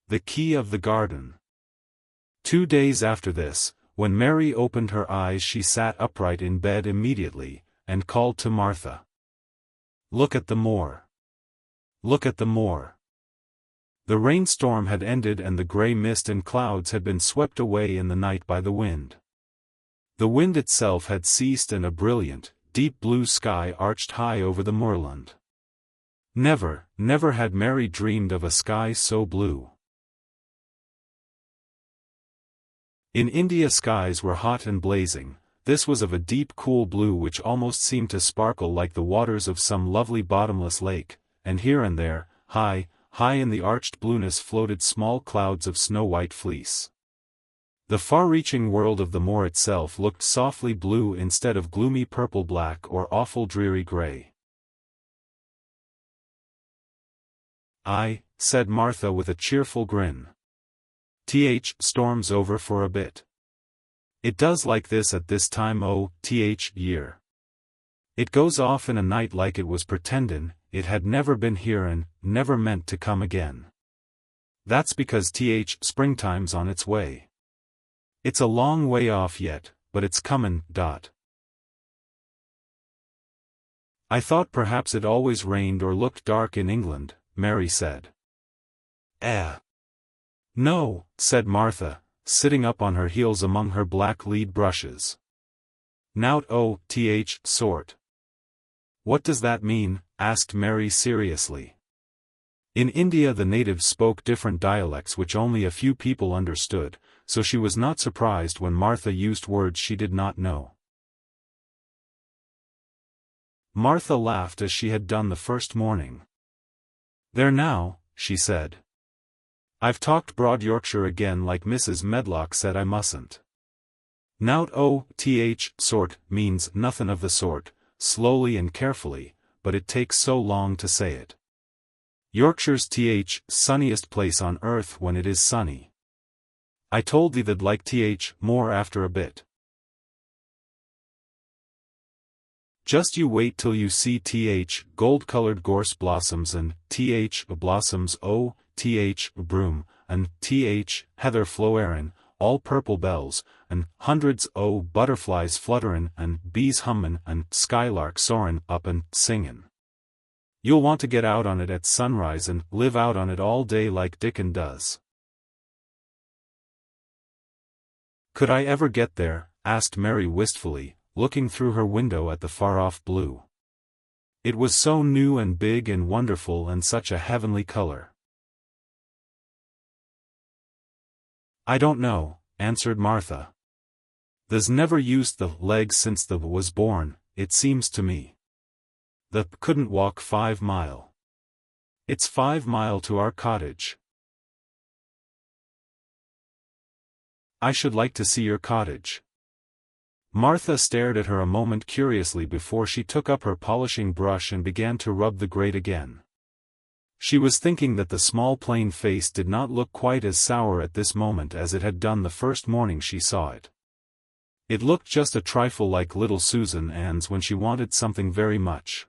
The key of the garden. 2 days after this, when Mary opened her eyes she sat upright in bed immediately, and called to Martha. "Look at the moor. Look at the moor." The rainstorm had ended and the grey mist and clouds had been swept away in the night by the wind. The wind itself had ceased and a brilliant, deep blue sky arched high over the moorland. Never, never had Mary dreamed of a sky so blue. In India skies were hot and blazing. This was of a deep cool blue which almost seemed to sparkle like the waters of some lovely bottomless lake, and here and there, high in the arched blueness floated small clouds of snow-white fleece. The far-reaching world of the moor itself looked softly blue instead of gloomy purple-black or awful dreary grey. Said Martha with a cheerful grin. Storm's over for a bit. It does like this at this time year. It goes off in a night like it was pretendin' it had never been here and never meant to come again. That's because springtime's on its way. It's a long way off yet, but it's comin'. I thought perhaps it always rained or looked dark in England, Mary said. No, said Martha, sitting up on her heels among her black lead brushes. Nout sort. What does that mean? Asked Mary seriously. In India the natives spoke different dialects which only a few people understood, so she was not surprised when Martha used words she did not know. Martha laughed as she had done the first morning. There now, she said. I've talked broad Yorkshire again like Mrs. Medlock said I mustn't. Nout sort means nothing of the sort, slowly and carefully, but it takes so long to say it. Yorkshire's sunniest place on earth when it is sunny. I told thee they'd like more after a bit. Just you wait till you see gold-colored gorse blossoms and blossoms broom, and heather flowerin', all purple bells, and hundreds butterflies flutterin' and bees hummin' and skylark soarin' up and singin'. You'll want to get out on it at sunrise and live out on it all day like Dickon does. Could I ever get there? Asked Mary wistfully, looking through her window at the far-off blue. It was so new and big and wonderful and such a heavenly color. I don't know, answered Martha. There's never used the legs since the was born, it seems to me. The couldn't walk 5 mile. It's 5 mile to our cottage. I should like to see your cottage. Martha stared at her a moment curiously before she took up her polishing brush and began to rub the grate again. She was thinking that the small plain face did not look quite as sour at this moment as it had done the first morning she saw it. It looked just a trifle like little Susan Ann's when she wanted something very much.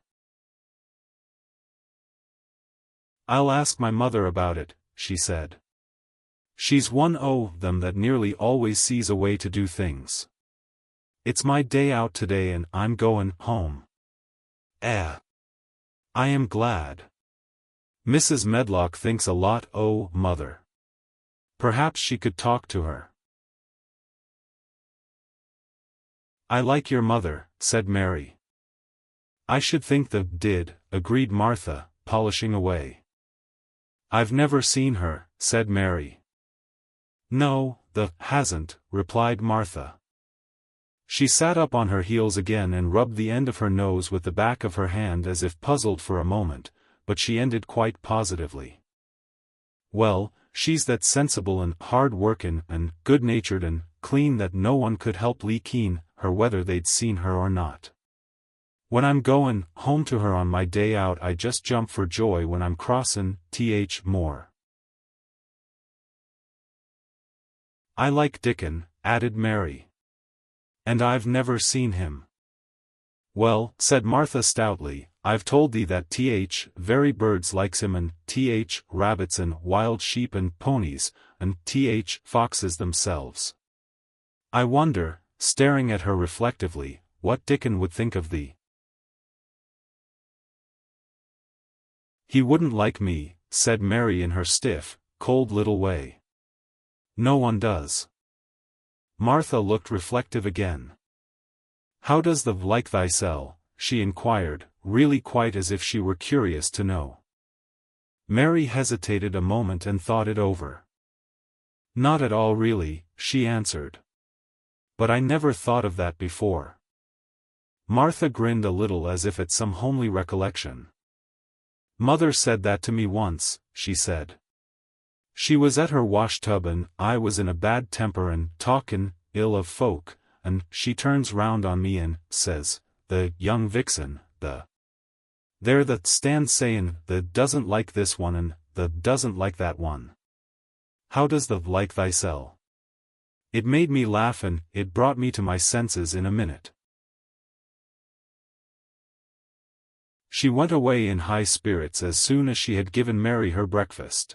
I'll ask my mother about it, she said. She's one of them that nearly always sees a way to do things. It's my day out today and I'm goin' home. I am glad. Mrs. Medlock thinks a lot mother. Perhaps she could talk to her. I like your mother, said Mary. I should think the did, agreed Martha, polishing away. I've never seen her, said Mary. No, the hasn't, replied Martha. She sat up on her heels again and rubbed the end of her nose with the back of her hand as if puzzled for a moment, but she ended quite positively. Well, she's that sensible and hard-workin' and good-natured and clean that no one could help likin' her whether they'd seen her or not. When I'm goin' home to her on my day out I just jump for joy when I'm crossin' more. I like Dickon, added Mary. And I've never seen him. Well, said Martha stoutly, I've told thee that very birds likes him and rabbits and wild sheep and ponies, and foxes themselves. I wonder, staring at her reflectively, what Dickon would think of thee. He wouldn't like me, said Mary in her stiff, cold little way. No one does. Martha looked reflective again. How does thou like thyself? She inquired, really quite as if she were curious to know. Mary hesitated a moment and thought it over. Not at all really, she answered. But I never thought of that before. Martha grinned a little as if at some homely recollection. Mother said that to me once, she said. She was at her washtub and I was in a bad temper and talkin' ill of folk, and she turns round on me and says, the young vixen, there that stands sayin' the doesn't like this one and the doesn't like that one. How does the like thysel? It made me laugh and it brought me to my senses in a minute. She went away in high spirits as soon as she had given Mary her breakfast.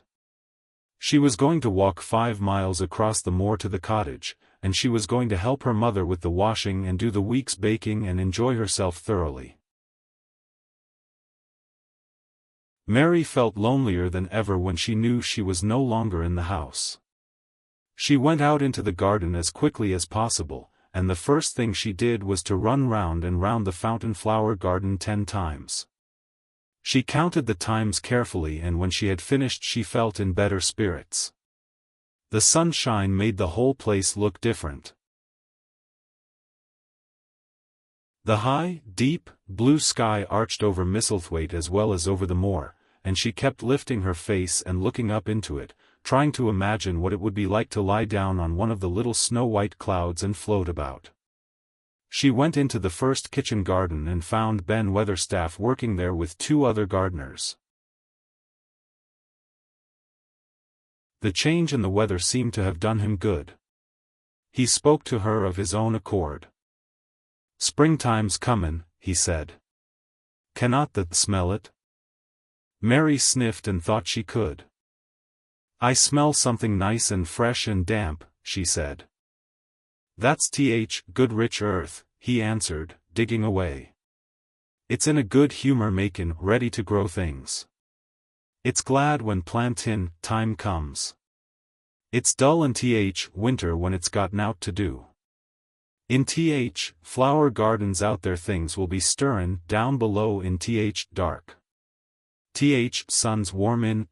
She was going to walk 5 miles across the moor to the cottage, and she was going to help her mother with the washing and do the week's baking and enjoy herself thoroughly. Mary felt lonelier than ever when she knew she was no longer in the house. She went out into the garden as quickly as possible, and the first thing she did was to run round and round the fountain flower garden 10 times. She counted the times carefully and when she had finished she felt in better spirits. The sunshine made the whole place look different. The high, deep, blue sky arched over Misselthwaite as well as over the moor, and she kept lifting her face and looking up into it, trying to imagine what it would be like to lie down on one of the little snow-white clouds and float about. She went into the first kitchen garden and found Ben Weatherstaff working there with 2 other gardeners. The change in the weather seemed to have done him good. He spoke to her of his own accord. "Springtime's comin'," he said. "Cannot thee smell it?" Mary sniffed and thought she could. "I smell something nice and fresh and damp," she said. "That's good rich earth," he answered, digging away. "It's in a good humor makin' ready to grow things. It's glad when plantin' time comes. It's dull in winter when it's got nowt to do. In flower gardens out there things will be stirrin' down below in dark. Sun's warm in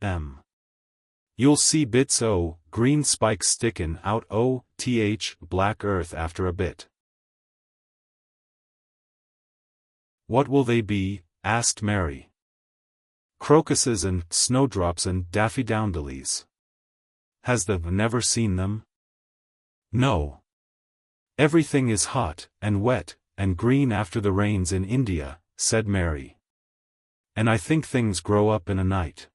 You'll see bits o' green spikes stickin' out o' black earth after a bit." "What will they be?" asked Mary. "Crocuses and snowdrops and daffodils. Has thee never seen them?" "No. Everything is hot, and wet, and green after the rains in India," said Mary. "And I think things grow up in a night."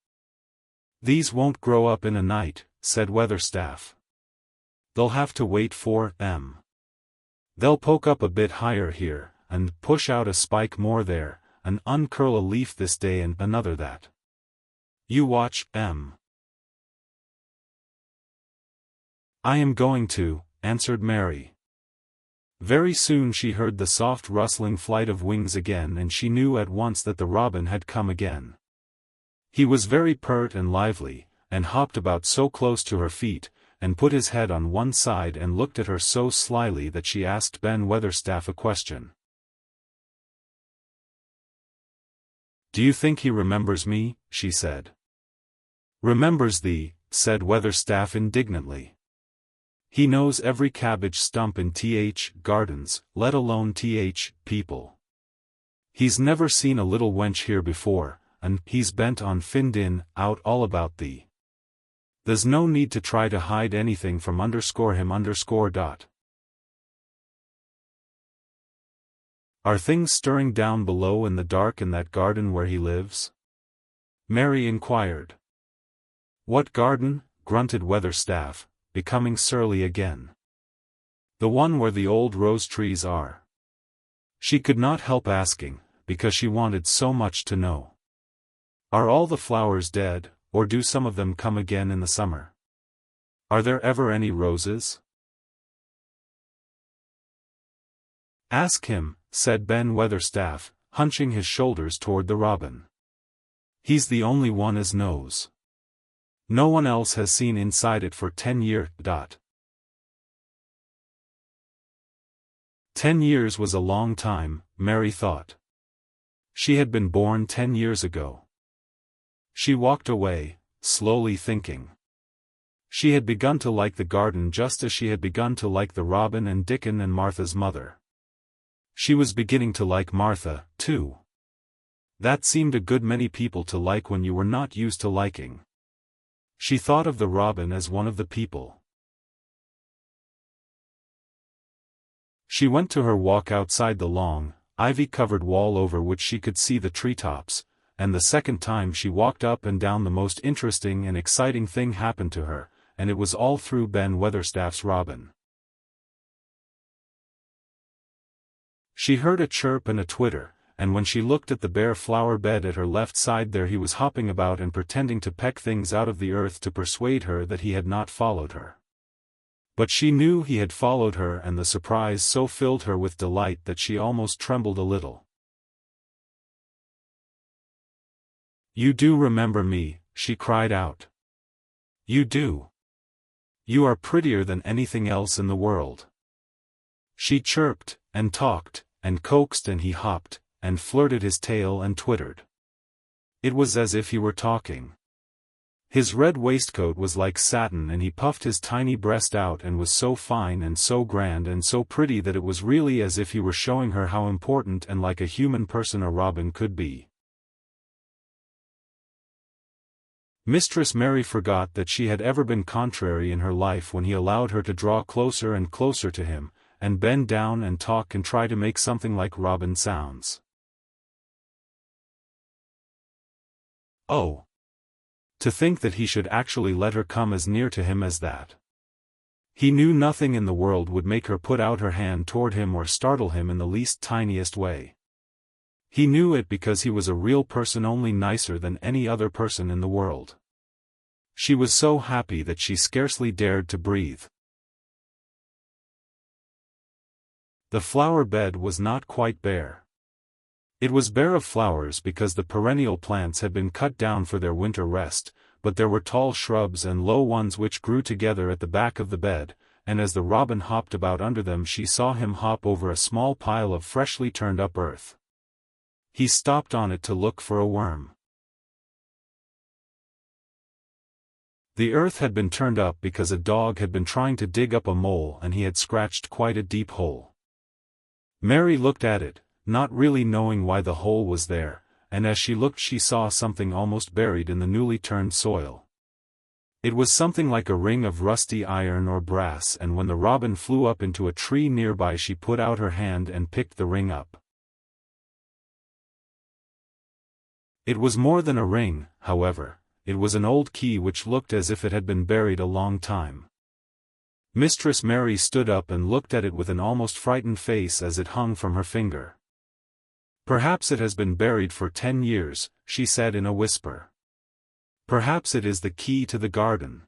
"These won't grow up in a night," said Weatherstaff. "They'll have to wait for They'll poke up a bit higher here, and push out a spike more there, and uncurl a leaf this day and another that. You watch, I am going to," answered Mary. Very soon she heard the soft rustling flight of wings again and she knew at once that the robin had come again. He was very pert and lively, and hopped about so close to her feet, and put his head on one side and looked at her so slyly that she asked Ben Weatherstaff a question. "Do you think he remembers me?" she said. "Remembers thee," said Weatherstaff indignantly. "He knows every cabbage stump in gardens, let alone people. He's never seen a little wench here before, and he's bent on find out all about thee. There's no need to try to hide anything from him. Are things stirring down below in the dark in that garden where he lives?" Mary inquired. "What garden?" grunted Weatherstaff, becoming surly again. "The one where the old rose trees are." She could not help asking, because she wanted so much to know. Are all the flowers dead, or do some of them come again in the summer? Are there ever any roses? Ask him, said Ben Weatherstaff, hunching his shoulders toward the robin. He's the only one as knows. No one else has seen inside it for 10 years. 10 years was a long time, Mary thought. She had been born 10 years ago. She walked away, slowly thinking. She had begun to like the garden just as she had begun to like the robin and Dickon and Martha's mother. She was beginning to like Martha, too. That seemed a good many people to like when you were not used to liking. She thought of the robin as one of the people. She went to her walk outside the long, ivy-covered wall over which she could see the treetops, and the second time she walked up and down the most interesting and exciting thing happened to her, and it was all through Ben Weatherstaff's robin. She heard a chirp and a twitter, and when she looked at the bare flower bed at her left side there he was hopping about and pretending to peck things out of the earth to persuade her that he had not followed her. But she knew he had followed her and the surprise so filled her with delight that she almost trembled a little. "You do remember me," she cried out. "You do. You are prettier than anything else in the world." She chirped, and talked, and coaxed and he hopped, and flirted his tail and twittered. It was as if he were talking. His red waistcoat was like satin and he puffed his tiny breast out and was so fine and so grand and so pretty that it was really as if he were showing her how important and like a human person a robin could be. Mistress Mary forgot that she had ever been contrary in her life when he allowed her to draw closer and closer to him, and bend down and talk and try to make something like robin sounds. Oh! To think that he should actually let her come as near to him as that. He knew nothing in the world would make her put out her hand toward him or startle him in the least tiniest way. He knew it because he was a real person, only nicer than any other person in the world. She was so happy that she scarcely dared to breathe. The flower bed was not quite bare. It was bare of flowers because the perennial plants had been cut down for their winter rest, but there were tall shrubs and low ones which grew together at the back of the bed, and as the robin hopped about under them she saw him hop over a small pile of freshly turned up earth. He stopped on it to look for a worm. The earth had been turned up because a dog had been trying to dig up a mole and he had scratched quite a deep hole. Mary looked at it, not really knowing why the hole was there, and as she looked she saw something almost buried in the newly turned soil. It was something like a ring of rusty iron or brass, and when the robin flew up into a tree nearby she put out her hand and picked the ring up. It was more than a ring, however, it was an old key which looked as if it had been buried a long time. Mistress Mary stood up and looked at it with an almost frightened face as it hung from her finger. "Perhaps it has been buried for 10 years, she said in a whisper. "Perhaps it is the key to the garden."